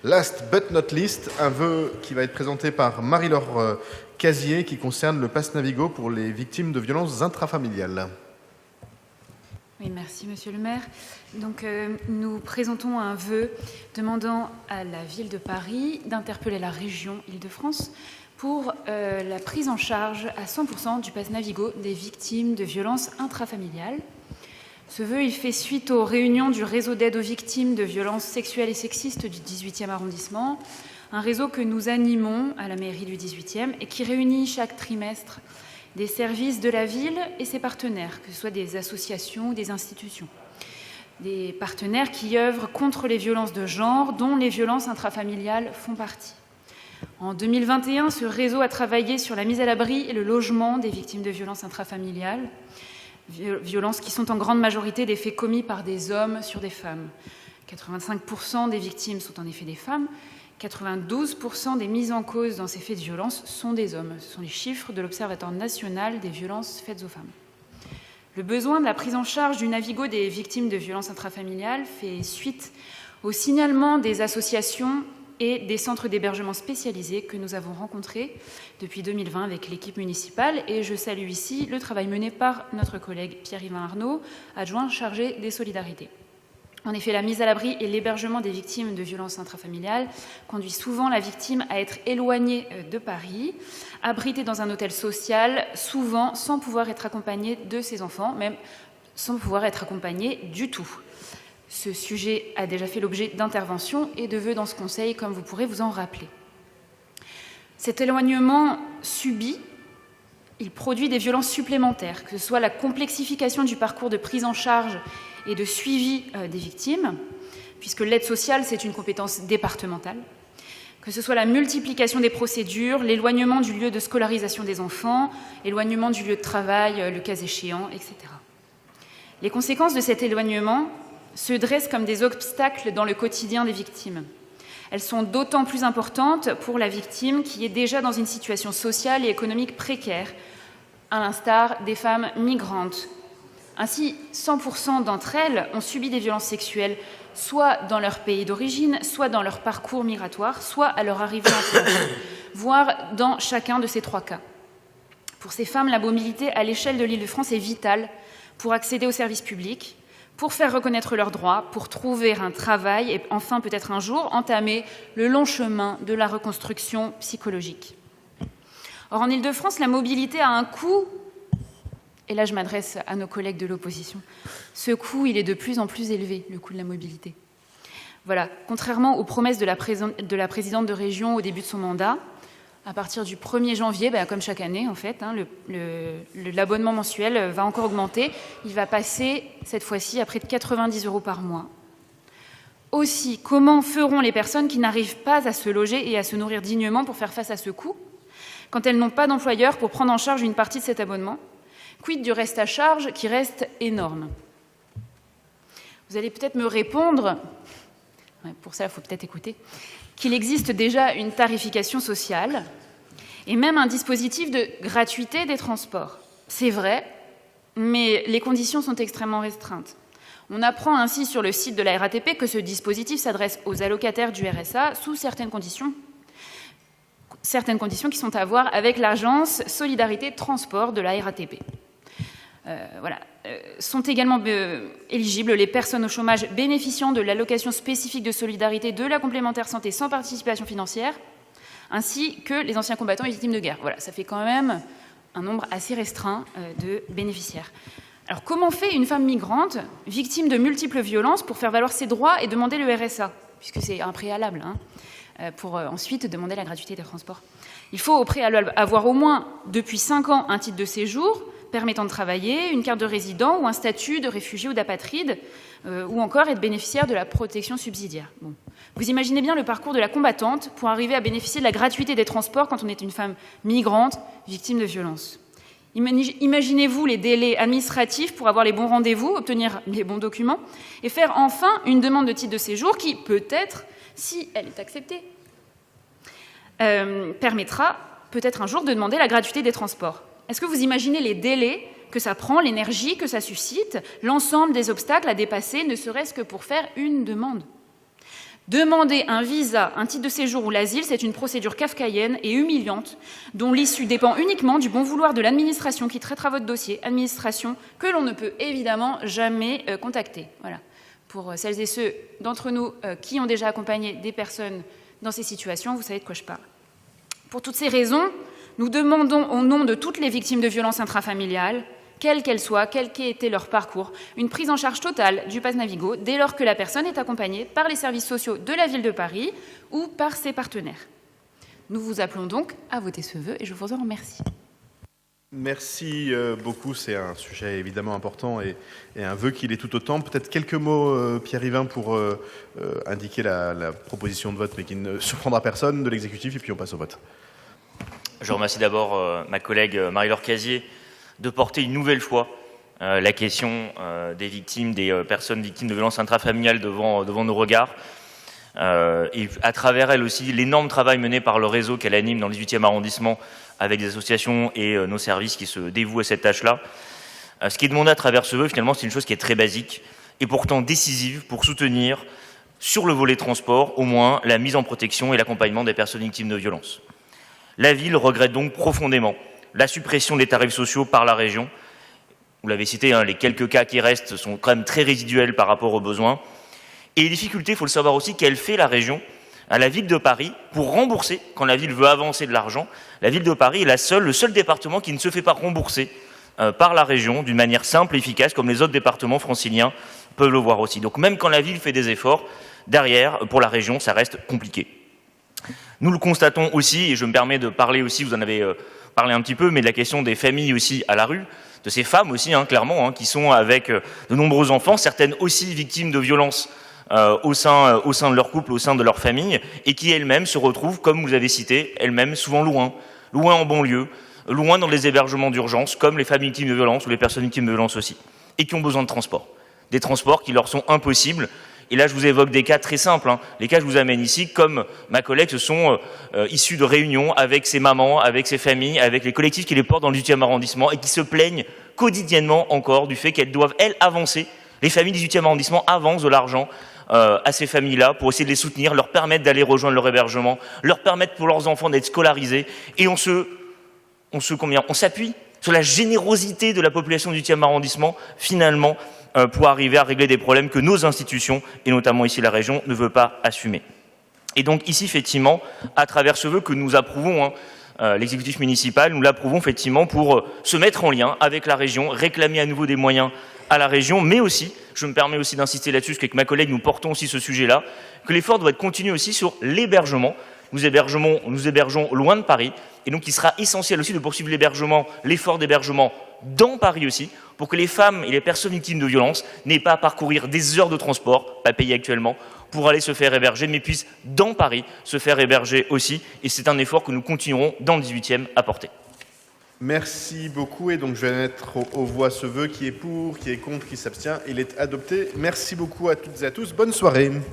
Last but not least, un vœu qui va être présenté par Marie-Laure Casier qui concerne le pass Navigo pour les victimes de violences intrafamiliales. Oui, merci Monsieur le maire. Donc, nous présentons un vœu demandant à la ville de Paris d'interpeller la région Île-de-France pour la prise en charge à 100% du pass Navigo des victimes de violences intrafamiliales. Ce vœu, il fait suite aux réunions du réseau d'aide aux victimes de violences sexuelles et sexistes du 18e arrondissement, un réseau que nous animons à la mairie du 18e et qui réunit chaque trimestre des services de la ville et ses partenaires, que ce soit des associations ou des institutions. Des partenaires qui œuvrent contre les violences de genre, dont les violences intrafamiliales font partie. En 2021, ce réseau a travaillé sur la mise à l'abri et le logement des victimes de violences intrafamiliales, violences qui sont en grande majorité des faits commis par des hommes sur des femmes. 85% des victimes sont en effet des femmes, 92% des mises en cause dans ces faits de violence sont des hommes. Ce sont les chiffres de l'Observatoire national des violences faites aux femmes. Le besoin de la prise en charge du Navigo des victimes de violences intrafamiliales fait suite au signalement des associations et des centres d'hébergement spécialisés que nous avons rencontrés depuis 2020 avec l'équipe municipale. Et je salue ici le travail mené par notre collègue Pierre-Yvain Arnaud, adjoint chargé des solidarités. En effet, la mise à l'abri et l'hébergement des victimes de violences intrafamiliales conduit souvent la victime à être éloignée de Paris, abritée dans un hôtel social, souvent sans pouvoir être accompagnée de ses enfants, même sans pouvoir être accompagnée du tout. Ce sujet a déjà fait l'objet d'interventions et de vœux dans ce conseil, comme vous pourrez vous en rappeler. Cet éloignement subi, il produit des violences supplémentaires, que ce soit la complexification du parcours de prise en charge et de suivi des victimes, puisque l'aide sociale, c'est une compétence départementale, que ce soit la multiplication des procédures, l'éloignement du lieu de scolarisation des enfants, l'éloignement du lieu de travail, le cas échéant, etc. Les conséquences de cet éloignement se dressent comme des obstacles dans le quotidien des victimes. Elles sont d'autant plus importantes pour la victime qui est déjà dans une situation sociale et économique précaire, à l'instar des femmes migrantes. Ainsi, 100% d'entre elles ont subi des violences sexuelles, soit dans leur pays d'origine, soit dans leur parcours migratoire, soit à leur arrivée en France, voire dans chacun de ces trois cas. Pour ces femmes, la mobilité à l'échelle de l'Île-de-France est vitale pour accéder aux services publics, pour faire reconnaître leurs droits, pour trouver un travail et enfin peut-être un jour entamer le long chemin de la reconstruction psychologique. Or, en Île-de-France, la mobilité a un coût. Et là, je m'adresse à nos collègues de l'opposition. Ce coût, il est de plus en plus élevé, le coût de la mobilité. Voilà, contrairement aux promesses de la présidente de région au début de son mandat, à partir du 1er janvier, comme chaque année en fait, l'abonnement mensuel va encore augmenter. Il va passer cette fois-ci à près de 90 € par mois. Aussi, comment feront les personnes qui n'arrivent pas à se loger et à se nourrir dignement pour faire face à ce coût, quand elles n'ont pas d'employeur pour prendre en charge une partie de cet abonnement ? Quid du reste à charge qui reste énorme ? Vous allez peut-être me répondre, pour ça il faut peut-être écouter, qu'il existe déjà une tarification sociale et même un dispositif de gratuité des transports. C'est vrai, mais les conditions sont extrêmement restreintes. On apprend ainsi sur le site de la RATP que ce dispositif s'adresse aux allocataires du RSA sous certaines conditions qui sont à voir avec l'agence Solidarité Transport de la RATP. Sont également éligibles les personnes au chômage bénéficiant de l'allocation spécifique de solidarité de la complémentaire santé sans participation financière, ainsi que les anciens combattants et victimes de guerre. Voilà, ça fait quand même un nombre assez restreint de bénéficiaires. Alors, comment fait une femme migrante, victime de multiples violences, pour faire valoir ses droits et demander le RSA ? Puisque c'est un préalable, pour ensuite demander la gratuité des transports. Il faut au préalable avoir au moins, depuis 5 ans, un titre de séjour permettant de travailler, une carte de résident ou un statut de réfugié ou d'apatride, ou encore être bénéficiaire de la protection subsidiaire. Bon. Vous imaginez bien le parcours de la combattante pour arriver à bénéficier de la gratuité des transports quand on est une femme migrante, victime de violences. Imaginez-vous les délais administratifs pour avoir les bons rendez-vous, obtenir les bons documents et faire enfin une demande de titre de séjour qui, peut-être, si elle est acceptée, permettra peut-être un jour de demander la gratuité des transports. Est-ce que vous imaginez les délais que ça prend, l'énergie que ça suscite, l'ensemble des obstacles à dépasser, ne serait-ce que pour faire une demande ? Demander un visa, un titre de séjour ou l'asile, c'est une procédure kafkaïenne et humiliante dont l'issue dépend uniquement du bon vouloir de l'administration qui traitera votre dossier, administration que l'on ne peut évidemment jamais contacter. Voilà. Pour celles et ceux d'entre nous qui ont déjà accompagné des personnes dans ces situations, vous savez de quoi je parle. Pour toutes ces raisons, nous demandons au nom de toutes les victimes de violences intrafamiliales, quelles qu'elles soient, quel qu'ait été leur parcours, une prise en charge totale du pass Navigo dès lors que la personne est accompagnée par les services sociaux de la ville de Paris ou par ses partenaires. Nous vous appelons donc à voter ce vœu et je vous en remercie. Merci beaucoup, c'est un sujet évidemment important et un vœu qu'il est tout autant. Peut-être quelques mots, Pierre-Yvain, pour indiquer la proposition de vote, mais qui ne surprendra personne de l'exécutif, et puis on passe au vote. Je remercie d'abord ma collègue Marie-Laure Casier de porter une nouvelle fois la question des victimes, des personnes victimes de violences intrafamiliales devant nos regards. Et à travers elle aussi, l'énorme travail mené par le réseau qu'elle anime dans le 18e arrondissement avec des associations et nos services qui se dévouent à cette tâche-là. Ce qui est demandé à travers ce vœu, finalement, c'est une chose qui est très basique et pourtant décisive pour soutenir, sur le volet transport, au moins, la mise en protection et l'accompagnement des personnes victimes de violences. La ville regrette donc profondément la suppression des tarifs sociaux par la région. Vous l'avez cité, les quelques cas qui restent sont quand même très résiduels par rapport aux besoins. Et les difficultés, il faut le savoir aussi, qu'elle fait la région à la ville de Paris pour rembourser, quand la ville veut avancer de l'argent. La ville de Paris est le seul département qui ne se fait pas rembourser par la région d'une manière simple et efficace, comme les autres départements franciliens peuvent le voir aussi. Donc même quand la ville fait des efforts, derrière, pour la région, ça reste compliqué. Nous le constatons aussi, et je me permets de parler aussi, vous en avez parlé un petit peu, mais de la question des familles aussi à la rue, de ces femmes aussi, clairement, qui sont avec de nombreux enfants, certaines aussi victimes de violences au sein de leur couple, au sein de leur famille, et qui elles-mêmes se retrouvent, comme vous avez cité, elles-mêmes souvent loin en banlieue, loin dans les hébergements d'urgence, comme les femmes victimes de violences ou les personnes victimes de violences aussi, et qui ont besoin de transport. Des transports qui leur sont impossibles. Et là, je vous évoque des cas très simples. Les cas que je vous amène ici, comme ma collègue, ce sont issus de réunions avec ses mamans, avec ses familles, avec les collectifs qui les portent dans le 18e arrondissement et qui se plaignent quotidiennement encore du fait qu'elles doivent, elles, avancer. Les familles du 18e arrondissement avancent de l'argent à ces familles-là pour essayer de les soutenir, leur permettre d'aller rejoindre leur hébergement, leur permettre pour leurs enfants d'être scolarisés. Et on s'appuie sur la générosité de la population du 18e arrondissement, finalement, pour arriver à régler des problèmes que nos institutions, et notamment ici la région, ne veut pas assumer. Et donc ici, effectivement, à travers ce vœu que nous approuvons, l'exécutif municipal, nous l'approuvons effectivement pour se mettre en lien avec la région, réclamer à nouveau des moyens à la région, mais aussi, je me permets aussi d'insister là-dessus, parce qu'avec ma collègue, nous portons aussi ce sujet-là, que l'effort doit être continué aussi sur l'hébergement. Nous hébergeons loin de Paris, et donc il sera essentiel aussi de poursuivre l'effort d'hébergement dans Paris aussi, pour que les femmes et les personnes victimes de violences n'aient pas à parcourir des heures de transport, pas payées actuellement, pour aller se faire héberger, mais puissent, dans Paris, se faire héberger aussi. Et c'est un effort que nous continuerons, dans le 18e, à porter. Merci beaucoup. Et donc, je vais mettre aux voix ce vœu qui est pour, qui est contre, qui s'abstient. Il est adopté. Merci beaucoup à toutes et à tous. Bonne soirée.